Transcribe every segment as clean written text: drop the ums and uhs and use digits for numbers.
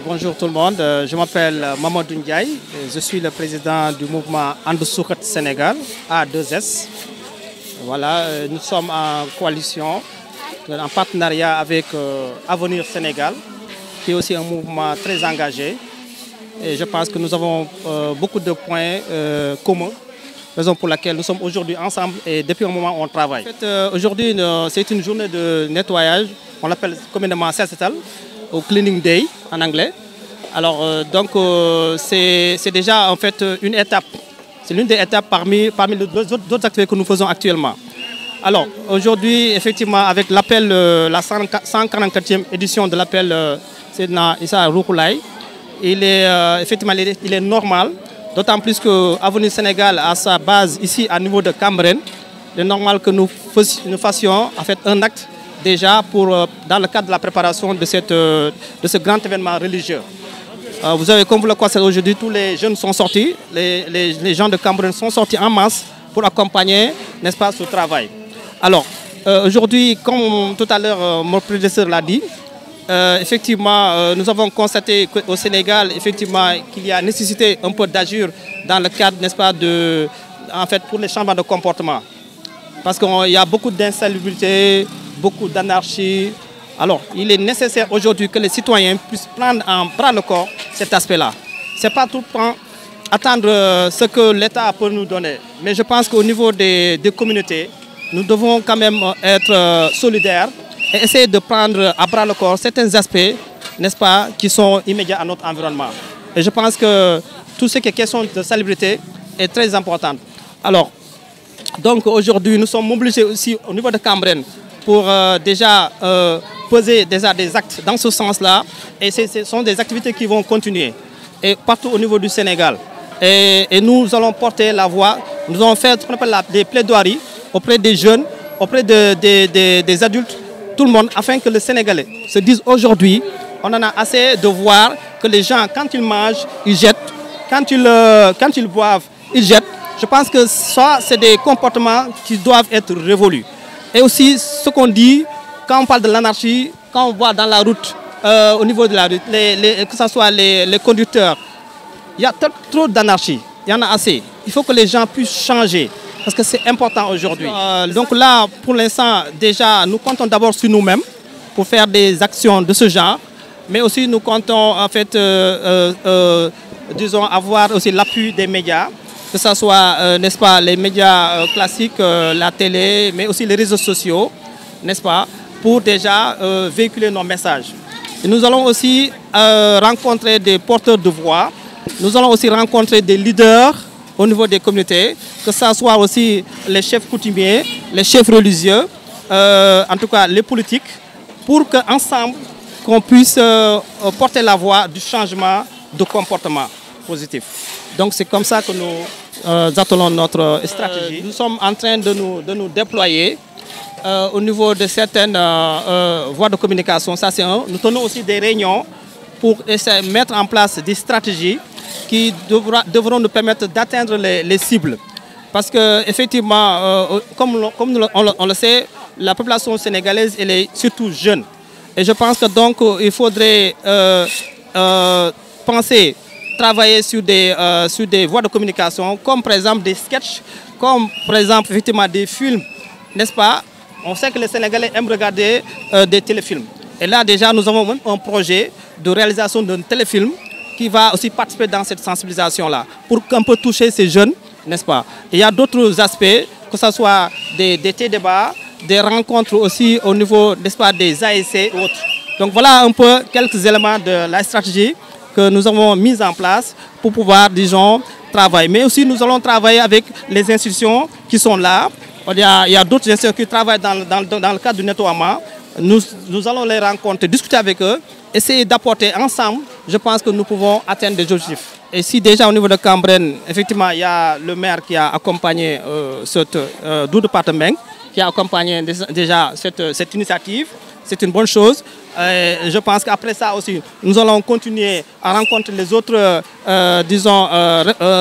Bonjour tout le monde, je m'appelle Mamadou Ndiaye, je suis le président du mouvement And Suxat Sénégal, A2S. Voilà, nous sommes en coalition, en partenariat avec Avenir Sénégal, qui est aussi un mouvement très engagé. Et je pense que nous avons beaucoup de points communs, raison pour laquelle nous sommes aujourd'hui ensemble et depuis un moment on travaille. En fait, aujourd'hui, c'est une journée de nettoyage, on l'appelle communément Set-Setal, au Cleaning Day en anglais. Alors c'est déjà en fait une étape, c'est l'une des étapes parmi les autres activités que nous faisons actuellement. Alors aujourd'hui, effectivement, avec l'appel, la 144e édition de l'appel Seydina Issa Rouhoulaye, il est normal, d'autant plus que Avenir Sénégal a sa base ici à niveau de Cambérène. Il est normal que nous fassions en fait un acte déjà dans le cadre de la préparation de ce grand événement religieux. Vous avez, comme vous le constatez aujourd'hui, tous les jeunes sont sortis, les gens de Cambérène sont sortis en masse pour accompagner, n'est-ce pas, ce travail. Alors, aujourd'hui, comme tout à l'heure mon prédécesseur l'a dit, effectivement, nous avons constaté qu'au Sénégal, effectivement, qu'il y a nécessité un peu d'agir dans le cadre, n'est-ce pas, pour les changements de comportement. Parce qu'il y a beaucoup d'insalubrité, beaucoup d'anarchie. Alors, il est nécessaire aujourd'hui que les citoyens puissent prendre en bras le corps cet aspect-là. Ce n'est pas tout le temps attendre ce que l'État peut nous donner. Mais je pense qu'au niveau des communautés, nous devons quand même être solidaires et essayer de prendre à bras le corps certains aspects, n'est-ce pas, qui sont immédiats à notre environnement. Et je pense que tout ce qui est question de salubrité est très important. Alors, donc aujourd'hui, nous sommes mobilisés aussi au niveau de Cambérène pour déjà poser des actes dans ce sens-là. Et ce sont des activités qui vont continuer et partout au niveau du Sénégal. Et nous allons porter la voix, nous allons faire ce qu'on appelle des plaidoiries auprès des jeunes, auprès des adultes, tout le monde, afin que les Sénégalais se disent aujourd'hui, on en a assez de voir que les gens, quand ils mangent, ils jettent, quand ils boivent, ils jettent. Je pense que ça, c'est des comportements qui doivent être révolus. Et aussi, ce qu'on dit, quand on parle de l'anarchie, quand on voit dans la route, au niveau de la route, que ce soit les conducteurs, il y a trop d'anarchie, il y en a assez. Il faut que les gens puissent changer, parce que c'est important aujourd'hui. Donc là, pour l'instant, déjà, nous comptons d'abord sur nous-mêmes pour faire des actions de ce genre, mais aussi nous comptons en fait, disons, avoir aussi l'appui des médias, que ce soit, n'est-ce pas, les médias classiques, la télé, mais aussi les réseaux sociaux, n'est-ce pas, pour déjà véhiculer nos messages. Et nous allons aussi rencontrer des porteurs de voix, nous allons aussi rencontrer des leaders au niveau des communautés, que ce soit aussi les chefs coutumiers, les chefs religieux, en tout cas les politiques, pour qu'ensemble, qu'on puisse porter la voix du changement de comportement positif. Donc c'est comme ça que nous attelons notre stratégie. Nous sommes en train de nous déployer au niveau de certaines voies de communication. Ça c'est un. Nous tenons aussi des réunions pour essayer de mettre en place des stratégies qui devront nous permettre d'atteindre les cibles. Parce qu'effectivement, comme on le sait, la population sénégalaise elle est surtout jeune. Et je pense que donc il faudrait travailler sur des voies de communication, comme par exemple des sketchs, comme par exemple effectivement des films, n'est-ce pas? On sait que les Sénégalais aiment regarder des téléfilms. Et là déjà nous avons même un projet de réalisation d'un téléfilm qui va aussi participer dans cette sensibilisation-là, pour qu'on peut toucher ces jeunes, n'est-ce pas? Et il y a d'autres aspects, que ce soit des débats, des rencontres aussi au niveau, n'est-ce pas, des ASC et autres. Donc voilà un peu quelques éléments de la stratégie que nous avons mise en place pour pouvoir, disons, travailler. Mais aussi nous allons travailler avec les institutions qui sont là. Il y a d'autres institutions qui travaillent dans le cadre du nettoiement. Nous allons les rencontrer, discuter avec eux, essayer d'apporter ensemble. Je pense que nous pouvons atteindre des objectifs. Et si déjà au niveau de Cambérène, effectivement, il y a le maire qui a accompagné Doudou Pathé, qui a accompagné déjà cette initiative, c'est une bonne chose. Je pense qu'après ça aussi, nous allons continuer à rencontrer les autres, disons,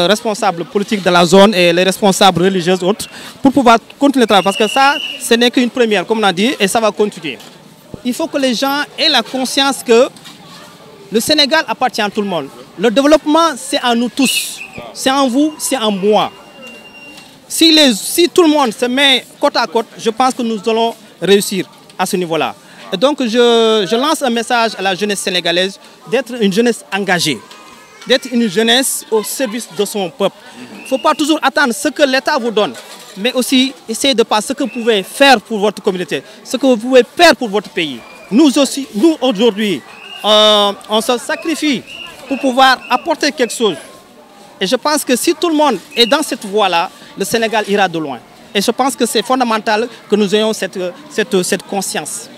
responsables politiques de la zone et les responsables religieux autres pour pouvoir continuer le travail. Parce que ça, ce n'est qu'une première, comme on a dit, et ça va continuer. Il faut que les gens aient la conscience que Le Sénégal appartient à tout le monde. Le développement, c'est à nous tous. C'est en vous, c'est en moi. Si tout le monde se met côte à côte, je pense que nous allons réussir à ce niveau-là. Et donc, je lance un message à la jeunesse sénégalaise d'être une jeunesse engagée, d'être une jeunesse au service de son peuple. Il ne faut pas toujours attendre ce que l'État vous donne, mais aussi essayer de passer ce que vous pouvez faire pour votre communauté, ce que vous pouvez faire pour votre pays. Nous aussi, nous aujourd'hui, on se sacrifie pour pouvoir apporter quelque chose. Et je pense que si tout le monde est dans cette voie-là, le Sénégal ira de loin. Et je pense que c'est fondamental que nous ayons cette conscience.